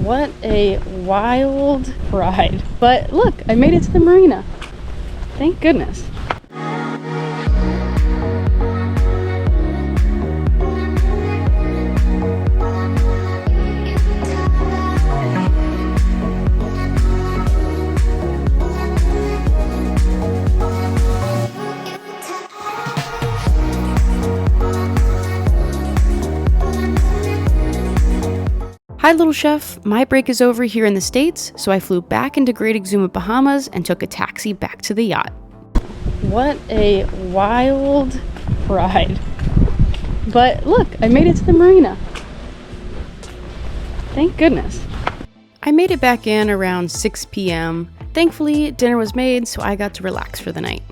What a wild ride. But look, I made it to the marina. Thank goodness. Hi Little Chef, my break is over here in the States, so I flew back into Great Exuma, Bahamas and took a taxi back to the yacht. What a wild ride. But look, I made it to the marina. Thank goodness. I made it back in around 6 p.m. Thankfully, dinner was made, so I got to relax for the night.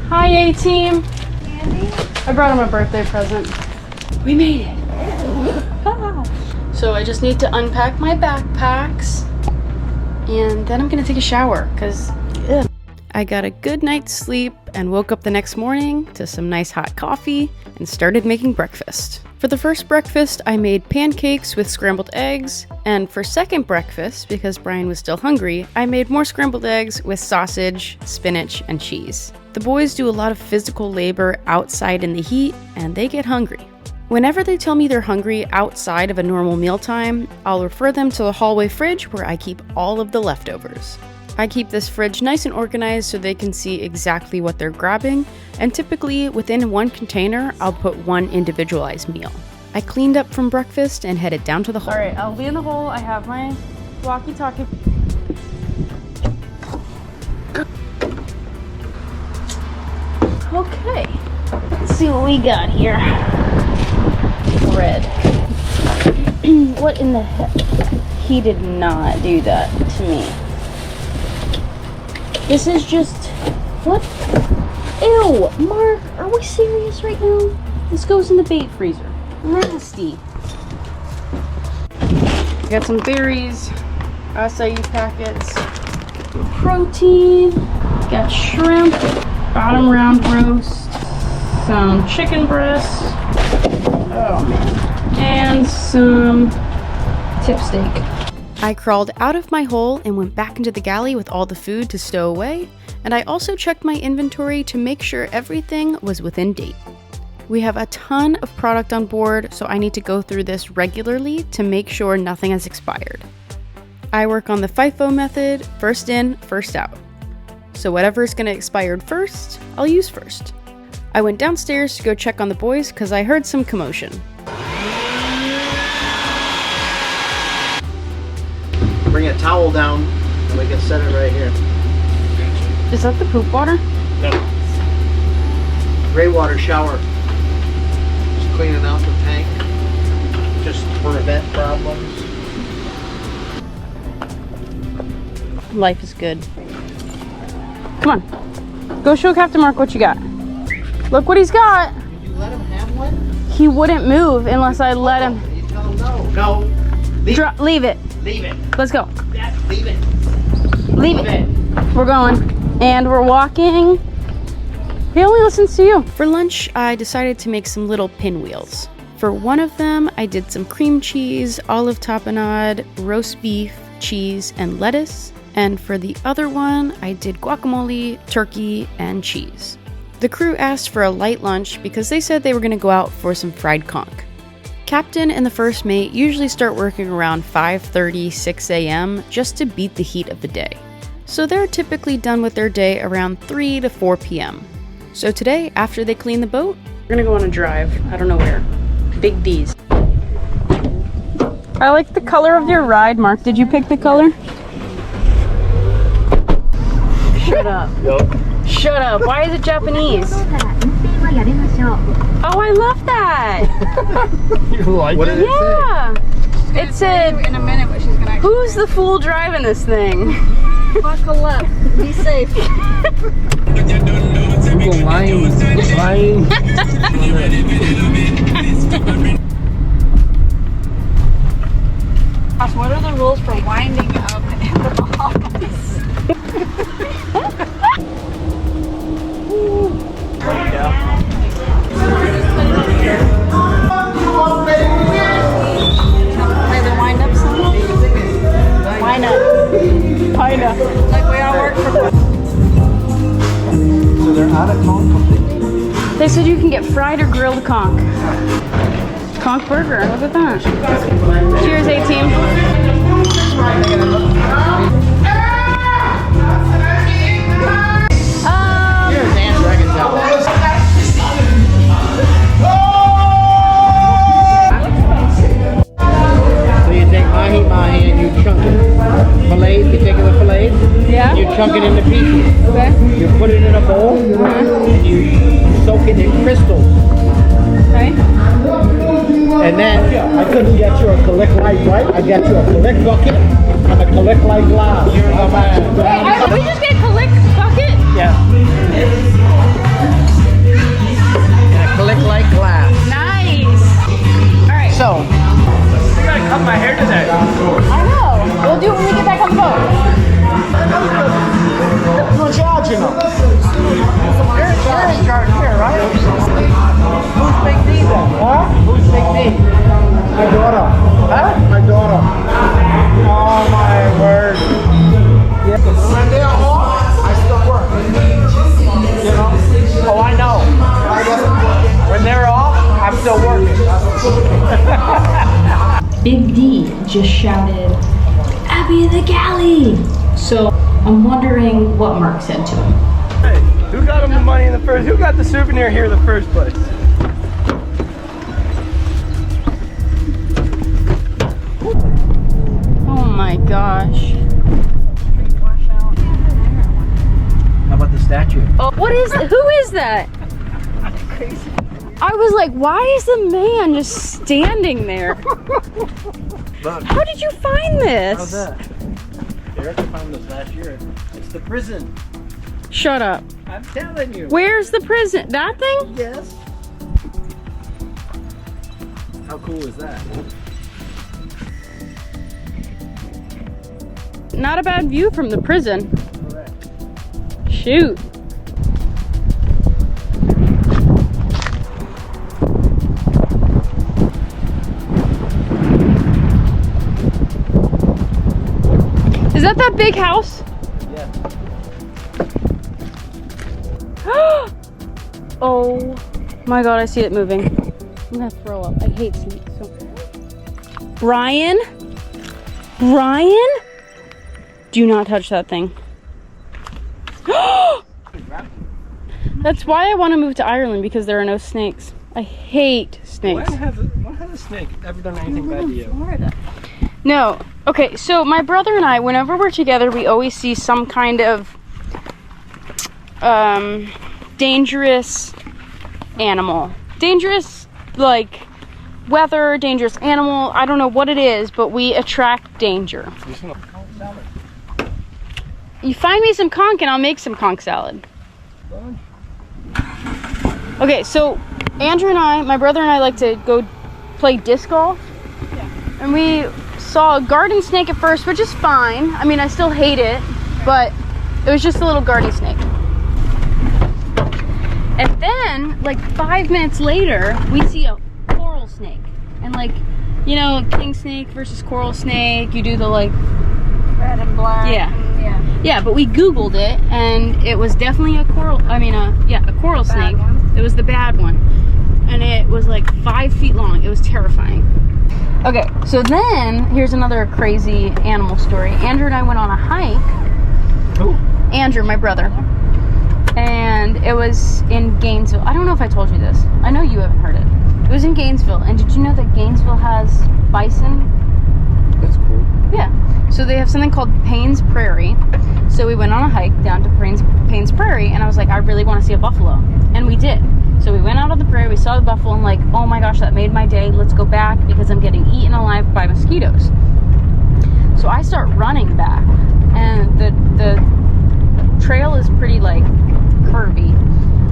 Hi A-Team! Andy? I brought him a birthday present. We made it! So I just need to unpack my backpacks and then I'm gonna take a shower because I got a good night's sleep and woke up the next morning to some nice hot coffee and started making breakfast. For the first breakfast, I made pancakes with scrambled eggs, and for second breakfast, because Brian was still hungry, I made more scrambled eggs with sausage, spinach, and cheese. The boys do a lot of physical labor outside in the heat and they get hungry. Whenever they tell me they're hungry outside of a normal mealtime, I'll refer them to the hallway fridge where I keep all of the leftovers. I keep this fridge nice and organized so they can see exactly what they're grabbing, and typically within one container, I'll put one individualized meal. I cleaned up from breakfast and headed down to the hole. Alright, I'll be in the hole. I have my walkie-talkie. Okay, let's see what we got here. Red. What in the heck? He did not do that to me. This is just... What? Ew! Mark, are we serious right now? This goes in the bait freezer. Nasty. Got some berries, acai packets, protein, got shrimp, bottom round roast, some chicken breasts, oh man, and some tip steak. I crawled out of my hole and went back into the galley with all the food to stow away, and I also checked my inventory to make sure everything was within date. We have a ton of product on board, so I need to go through this regularly to make sure nothing has expired. I work on the FIFO method, first in, first out. So whatever's gonna expire first, I'll use first. I went downstairs to go check on the boys because I heard some commotion. Bring a towel down and we can set it right here. Is that the poop water? No. Gray water shower. Just cleaning out the tank. Just to prevent problems. Life is good. Come on. Go show Captain Mark what you got. Look what he's got. Did you let him have one? He wouldn't move unless I let him. You tell him no. No. Leave it. Leave it. Let's go. Leave it. Leave it. We're going. And we're walking. He only listens to you. For lunch, I decided to make some little pinwheels. For one of them, I did some cream cheese, olive tapenade, roast beef, cheese, and lettuce. And for the other one, I did guacamole, turkey, and cheese. The crew asked for a light lunch because they said they were going to go out for some fried conch. Captain and the first mate usually start working around 5:30, 6 a.m. just to beat the heat of the day. So they're typically done with their day around 3 to 4 p.m. So today, after they clean the boat, we're gonna go on a drive. I don't know where. Big D's. I like the color of your ride, Mark. Did you pick the color? Shut up. Nope. Shut up. Why is it Japanese? Oh, I love that. You like it? Yeah. It said, in a minute what she's gonna who's the fool driving this thing? buckle up. Be safe. Google lying. What are the rules for winding up in the Bahamas? Play the wind up song. said you can get fried or grilled conch. Conch burger, look at that. Cheers, A-team. Here's Aunt Dragon's out. So you take mahi and you chunk it. Fillets, you take the fillets. Yeah. You chunk it into pieces. Okay. You put it in a bowl and you soak it in crystals. Okay. And then I couldn't get you a collect light right. I got you a collect bucket and a collect light glass. Hey, we just get a collect bucket? Yeah. And a collect light glass. Nice. All right. So, I gotta cut my hair today. I know. We'll do it when we get back on the boat. you're charging them. You're in charge here, right? Who's Big D then? Huh? Who's Big D? My daughter. Huh? My daughter. Oh my word. Yeah. When they're off, I still work. You know? Oh, I know. When they're off, I'm still working. Big D just shouted, "Abby the galley!" So I'm wondering what Mark said to him. Hey, who got him the money in the first? Who got the souvenir here in the first place? Oh my gosh. How about the statue? Oh, what is it? Who is that? I was like, why is the man just standing there? Look. How did you find this? How's that? Erica found this last year. It's the prison. Shut up. I'm telling you. Where's the prison? That thing? Yes. How cool is that? Not a bad view from the prison. Correct. Shoot. Is that big house? Yeah. Oh my god, I see it moving. I'm gonna throw up. I hate snakes. So. Ryan? Ryan? Do not touch that thing. That's why I want to move to Ireland, because there are no snakes. I hate snakes. When has a snake ever done anything bad to you? Florida. No. Okay, so my brother and I, whenever we're together, we always see some kind of dangerous animal. Dangerous, like, weather, dangerous animal. I don't know what it is, but we attract danger. You find me some conch and I'll make some conch salad. Okay, so Andrew and I, my brother and I, like to go play disc golf. Yeah. And we saw a garden snake at first, which is fine. I mean, I still hate it, but it was just a little garden snake. And then, like 5 minutes later, we see a coral snake. And like, you know, king snake versus coral snake, you do the like... Red and black. Yeah. Yeah. Yeah, but we Googled it, and it was definitely a coral, a coral Bad snake. one. It was the bad one. And it was like 5 feet long. It was terrifying. Okay, so then, here's another crazy animal story. Andrew and I went on a hike. Who? Andrew, my brother. And it was in Gainesville. I don't know if I told you this. I know you haven't heard it. It was in Gainesville. And did you know that Gainesville has bison? That's cool. Yeah. So they have something called Payne's Prairie. So we went on a hike down to Payne's Prairie, and I was like, I really want to see a buffalo. And we did. So we went out on the prairie, we saw the buffalo, and like, oh my gosh, that made my day. Let's go back because I'm getting eaten alive by mosquitoes. So I start running back, and the trail is pretty like curvy.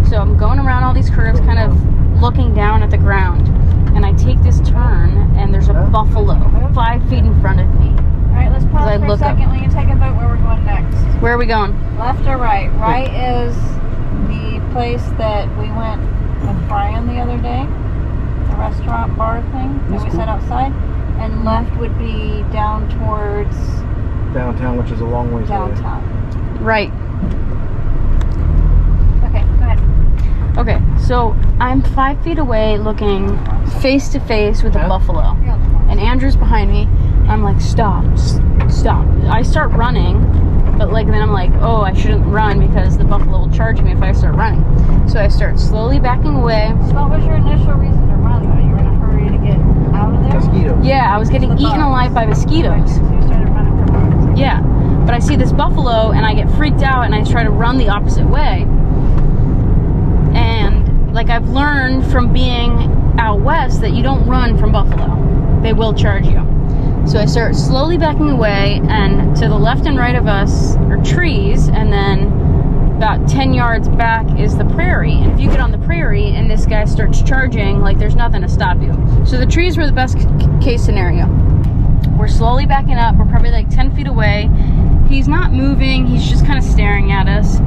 So I'm going around all these curves, kind of looking down at the ground, and I take this turn, and there's a buffalo 5 feet in front of me. All right, let's pause for a second. Will you take a vote where we're going next? Where are we going? Left or right? Right is the place that we went with Brian the other day, the restaurant bar thing that we sat outside, and left would be down towards Downtown, which is a long ways away. downtown. Right. Okay, go ahead. Okay, So I'm 5 feet away looking face to face with a buffalo. And Andrew's behind me. I'm like, stop. I start running, but like then I'm like, oh, I shouldn't run because the buffalo will charge me if I start running. So I start slowly backing away. So what was your initial reason to run though? You were in a hurry to get out of there? Mosquitoes. Yeah, I was getting eaten alive by mosquitoes. So you started running for bugs. Yeah, but I see this buffalo and I get freaked out and I try to run the opposite way. And like I've learned from being out west that you don't run from buffalo. They will charge you. So I start slowly backing away, and to the left and right of us are trees, and then about 10 yards back is the prairie. And if you get on the prairie and this guy starts charging, like there's nothing to stop you. So the trees were the best case scenario. We're slowly backing up. We're probably like 10 feet away. He's not moving. He's just kind of staring at us.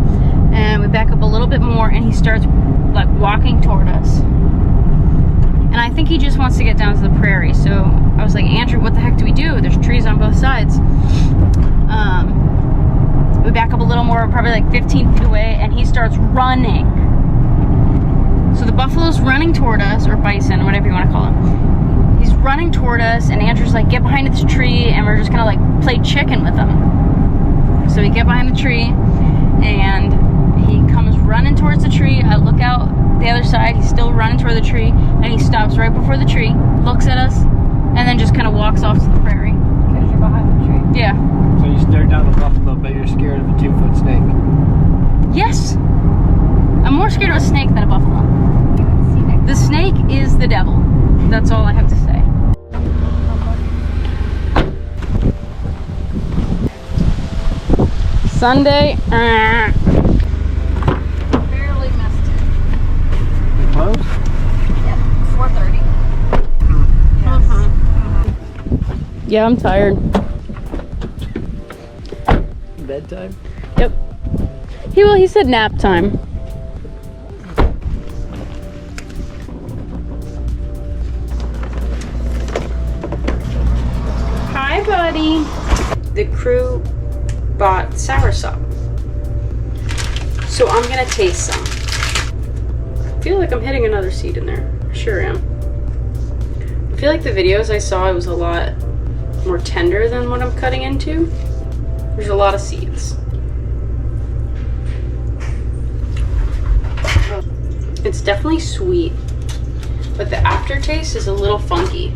And we back up a little bit more, and he starts like walking toward us. And I think he just wants to get down to the prairie. So I was like, Andrew, what the heck do we do? There's trees on both sides. We back up a little more, probably like 15 feet away, and he starts running. So the buffalo's running toward us, or bison, whatever you want to call him. He's running toward us, and Andrew's like, get behind this tree, and we're just gonna like play chicken with him. So we get behind the tree, and he comes running towards the tree. I look out the other side. He's still running toward the tree, and he stops right before the tree, looks at us, and then just kind of walks off to the prairie. Because you're behind the tree. Yeah. So you stare down the buffalo, but you're scared of a 2-foot snake. Yes. I'm more scared of a snake than a buffalo. The snake is the devil. That's all I have to say. Sunday. Barely missed it. You close? Yep, 4:30. Yeah, I'm tired. Bedtime? Yep. He said nap time. Hi, buddy. The crew bought soursop, so I'm gonna taste some. I feel like I'm hitting another seed in there. I sure am. I feel like the videos I saw, it was a lot more tender than what I'm cutting into. There's a lot of seeds. It's definitely sweet, but the aftertaste is a little funky.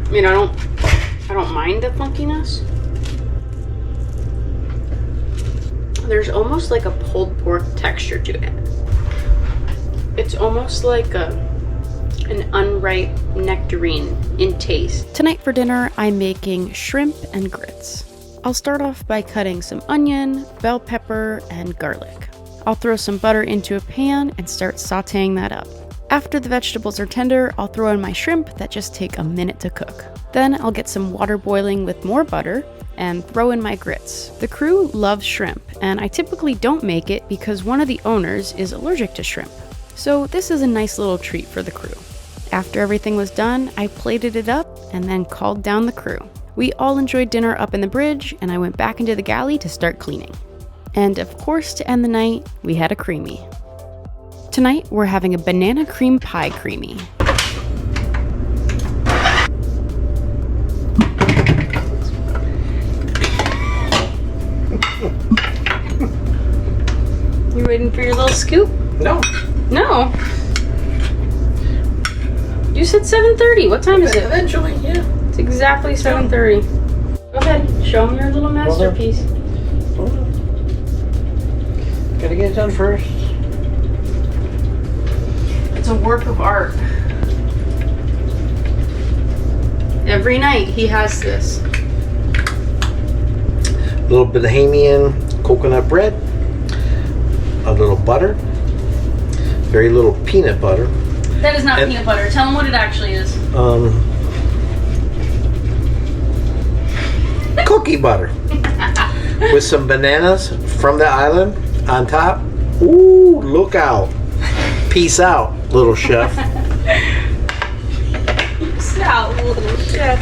I mean, I don't mind the funkiness. There's almost like a pulled pork texture to it. It's almost like an unripe nectarine in taste. Tonight for dinner, I'm making shrimp and grits. I'll start off by cutting some onion, bell pepper, and garlic. I'll throw some butter into a pan and start sauteing that up. After the vegetables are tender, I'll throw in my shrimp that just take a minute to cook. Then I'll get some water boiling with more butter and throw in my grits. The crew loves shrimp, and I typically don't make it because one of the owners is allergic to shrimp. So this is a nice little treat for the crew. After everything was done, I plated it up and then called down the crew. We all enjoyed dinner up in the bridge, and I went back into the galley to start cleaning. And of course, to end the night, we had a creamy. Tonight, we're having a banana cream pie creamy. You waiting for your little scoop? No. No. You said 7:30. What time is it? Eventually, yeah. It's exactly 7:30. Go ahead. Show them your little masterpiece. Hold on. Gotta get it done first. It's a work of art. Every night he has this. A little Bahamian coconut bread. A little butter. Very little peanut butter. That is not And- peanut butter. Tell them what it actually is. Cookie butter. With some bananas from the island on top. Ooh, look out. Peace out, little chef. Peace out, little chef.